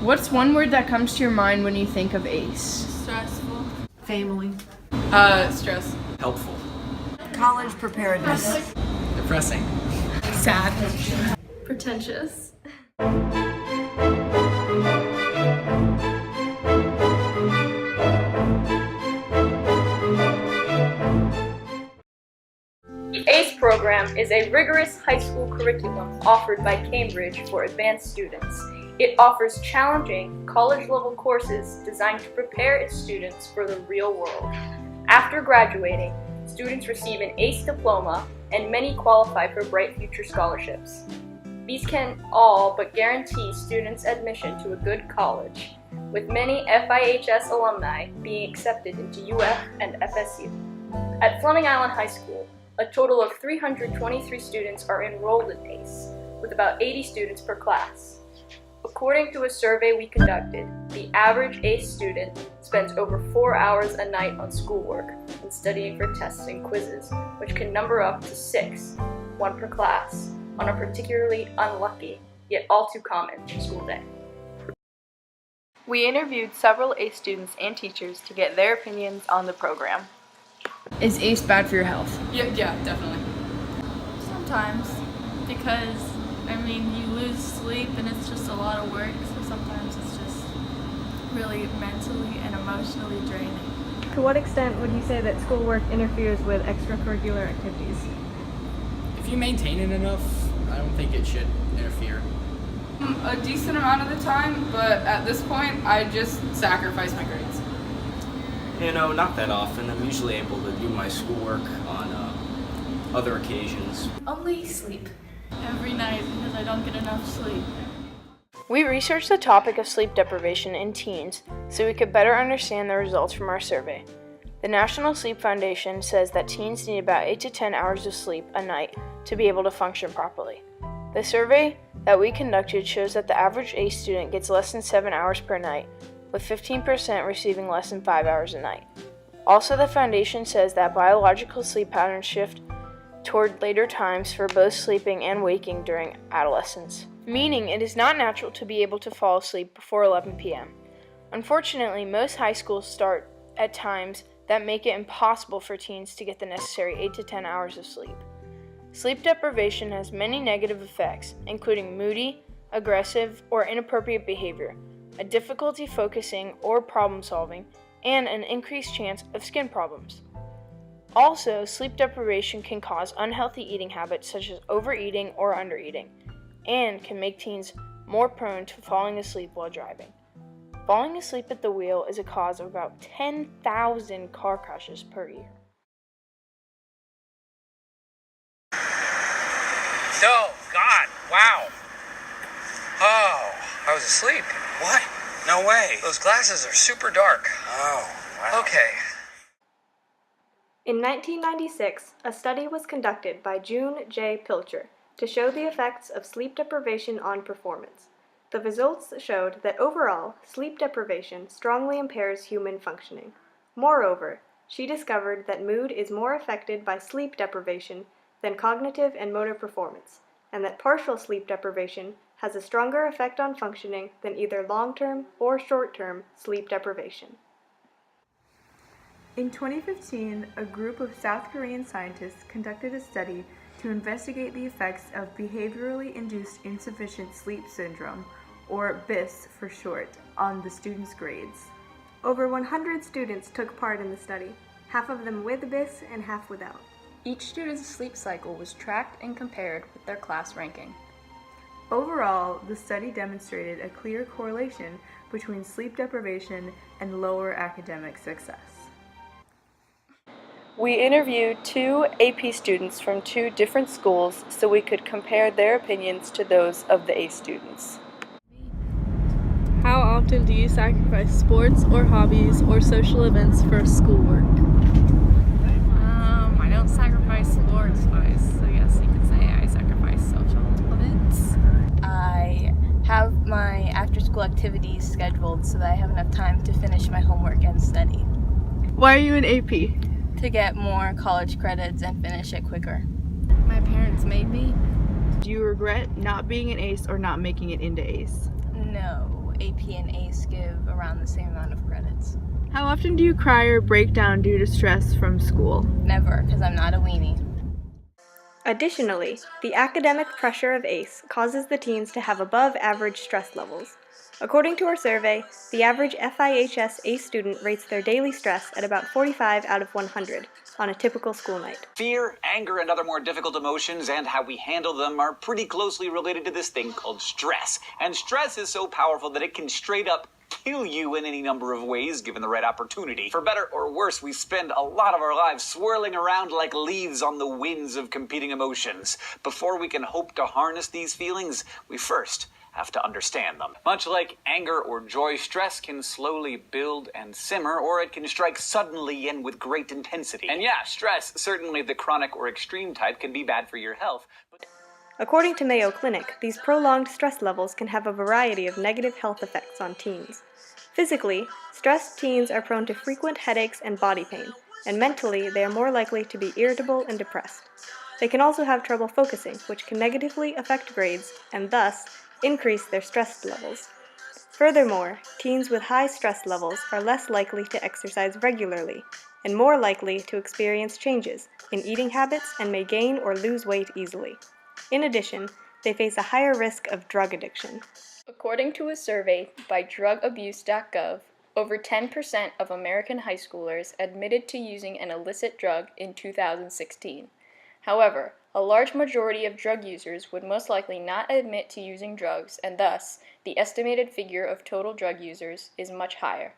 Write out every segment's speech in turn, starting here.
What's one word that comes to your mind when you think of AICE? Stressful. Family. Stress. Helpful. College preparedness. Depressing. Sad. Pretentious. The AICE program is a rigorous high school curriculum offered by Cambridge for advanced students. It offers challenging, college-level courses designed to prepare its students for the real world. After graduating, students receive an AICE diploma, and many qualify for Bright Future scholarships. These can all but guarantee students admission to a good college, with many FIHS alumni being accepted into UF and FSU. At Fleming Island High School, a total of 323 students are enrolled in AICE, with about 80 students per class. According to a survey we conducted, the average AICE student spends over 4 hours a night on schoolwork and studying for tests and quizzes, which can number up to 6, one per class, on a particularly unlucky, yet all too common, school day. We interviewed several AICE students and teachers to get their opinions on the program. Is AICE bad for your health? Yeah, definitely. Sometimes, because you lose sleep and it's just a lot of work, so sometimes it's just really mentally and emotionally draining. To what extent would you say that schoolwork interferes with extracurricular activities? If you maintain it enough, I don't think it should interfere. A decent amount of the time, but at this point, I just sacrifice my grades. Not that often. I'm usually able to do my schoolwork on other occasions. Only sleep. Every night because I don't get enough sleep. We researched the topic of sleep deprivation in teens so we could better understand the results from our survey. The National Sleep Foundation says that teens need about 8 to 10 hours of sleep a night to be able to function properly. The survey that we conducted shows that the average AICE student gets less than 7 hours per night, with 15% receiving less than 5 hours a night. Also, the foundation says that biological sleep patterns shift toward later times for both sleeping and waking during adolescence, meaning it is not natural to be able to fall asleep before 11 p.m. Unfortunately, most high schools start at times that make it impossible for teens to get the necessary 8 to 10 hours of sleep. Sleep deprivation has many negative effects, including moody, aggressive, or inappropriate behavior, a difficulty focusing or problem solving, and an increased chance of skin problems. Also, sleep deprivation can cause unhealthy eating habits such as overeating or undereating, and can make teens more prone to falling asleep while driving. Falling asleep at the wheel is a cause of about 10,000 car crashes per year. Oh, God, wow. Oh, I was asleep. What? No way. Those glasses are super dark. Oh, wow. Okay. In 1996, a study was conducted by June J. Pilcher to show the effects of sleep deprivation on performance. The results showed that overall, sleep deprivation strongly impairs human functioning. Moreover, she discovered that mood is more affected by sleep deprivation than cognitive and motor performance, and that partial sleep deprivation has a stronger effect on functioning than either long-term or short-term sleep deprivation. In 2015, a group of South Korean scientists conducted a study to investigate the effects of behaviorally induced insufficient sleep syndrome, or BIS for short, on the students' grades. Over 100 students took part in the study, half of them with BIS and half without. Each student's sleep cycle was tracked and compared with their class ranking. Overall, the study demonstrated a clear correlation between sleep deprivation and lower academic success. We interviewed 2 AP students from 2 different schools so we could compare their opinions to those of the AICE students. How often do you sacrifice sports or hobbies or social events for schoolwork? I don't sacrifice sports, but I guess you could say I sacrifice social events. I have my after-school activities scheduled so that I have enough time to finish my homework and study. Why are you in AP? To get more college credits and finish it quicker. My parents made me. Do you regret not being an AICE or not making it into AICE? No. AP and AICE give around the same amount of credits. How often do you cry or break down due to stress from school? Never, because I'm not a weenie. Additionally, the academic pressure of AICE causes the teens to have above average stress levels. According to our survey, the average FIHS AICE student rates their daily stress at about 45 out of 100 on a typical school night. Fear, anger, and other more difficult emotions and how we handle them are pretty closely related to this thing called stress. And stress is so powerful that it can straight up kill you in any number of ways given the right opportunity. For better or worse, we spend a lot of our lives swirling around like leaves on the winds of competing emotions. Before we can hope to harness these feelings, we first have to understand them. Much like anger or joy, stress can slowly build and simmer, or it can strike suddenly and with great intensity. And yeah, stress, certainly the chronic or extreme type, can be bad for your health. According to Mayo Clinic, these prolonged stress levels can have a variety of negative health effects on teens. Physically, stressed teens are prone to frequent headaches and body pain, and mentally, they are more likely to be irritable and depressed. They can also have trouble focusing, which can negatively affect grades and thus increase their stress levels. Furthermore, teens with high stress levels are less likely to exercise regularly and more likely to experience changes in eating habits and may gain or lose weight easily. In addition, they face a higher risk of drug addiction. According to a survey by drugabuse.gov, over 10% of American high schoolers admitted to using an illicit drug in 2016. However, a large majority of drug users would most likely not admit to using drugs, and thus, the estimated figure of total drug users is much higher.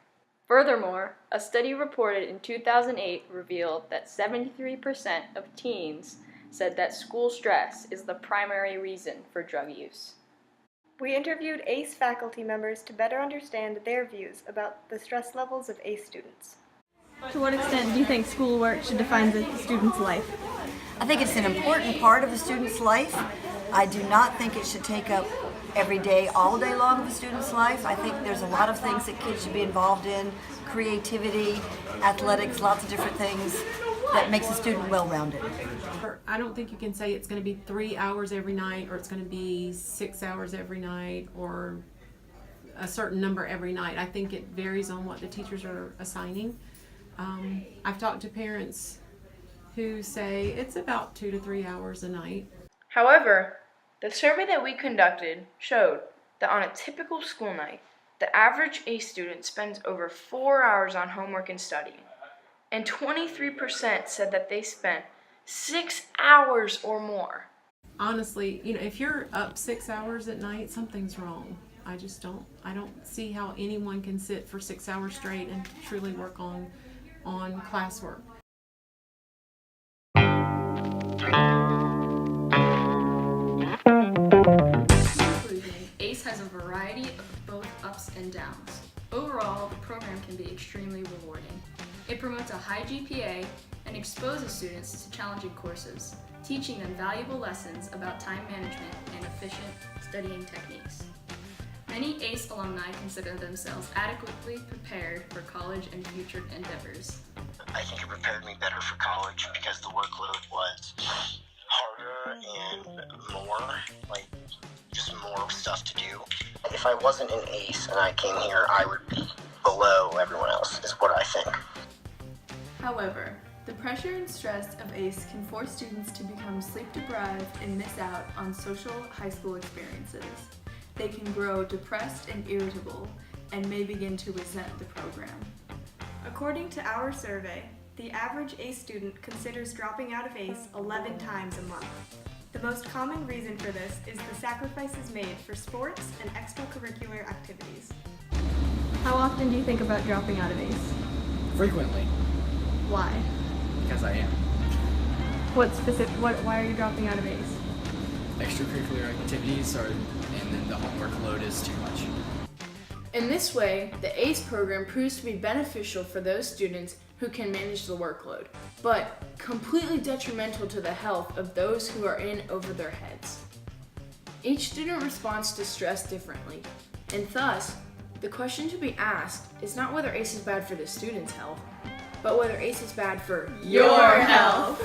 Furthermore, a study reported in 2008 revealed that 73% of teens said that school stress is the primary reason for drug use. We interviewed AICE faculty members to better understand their views about the stress levels of AICE students. To what extent do you think schoolwork should define the student's life? I think it's an important part of a student's life. I do not think it should take up every day, all day long of a student's life. I think there's a lot of things that kids should be involved in, creativity, athletics, lots of different things that makes a student well-rounded. I don't think you can say it's going to be 3 hours every night or it's going to be 6 hours every night or a certain number every night. I think it varies on what the teachers are assigning. I've talked to parents who say it's about 2 to 3 hours a night. However, the survey that we conducted showed that on a typical school night, the average AICE student spends over 4 hours on homework and studying, and 23% said that they spent 6 hours or more. Honestly, if you're up 6 hours at night, something's wrong. I don't see how anyone can sit for 6 hours straight and truly work on classwork. AICE has a variety of both ups and downs. Overall, the program can be extremely rewarding. It promotes a high GPA and exposes students to challenging courses, teaching them valuable lessons about time management and efficient studying techniques. Many AICE alumni consider themselves adequately prepared for college and future endeavors. I think it prepared me better for college because the workload was harder and just more stuff to do. If I wasn't in AICE and I came here, I would be below everyone else, is what I think. However, the pressure and stress of AICE can force students to become sleep-deprived and miss out on social high school experiences. They can grow depressed and irritable and may begin to resent the program. According to our survey, the average AICE student considers dropping out of AICE 11 times a month. The most common reason for this is the sacrifices made for sports and extracurricular activities. How often do you think about dropping out of AICE? Frequently, Why? because I am. Why are you dropping out of AICE? Extracurricular activities and then the homework load is too much. In this way, the AICE program proves to be beneficial for those students who can manage the workload, but completely detrimental to the health of those who are in over their heads. Each student responds to stress differently, and thus, the question to be asked is not whether AICE is bad for the student's health, but whether AICE is bad for your health.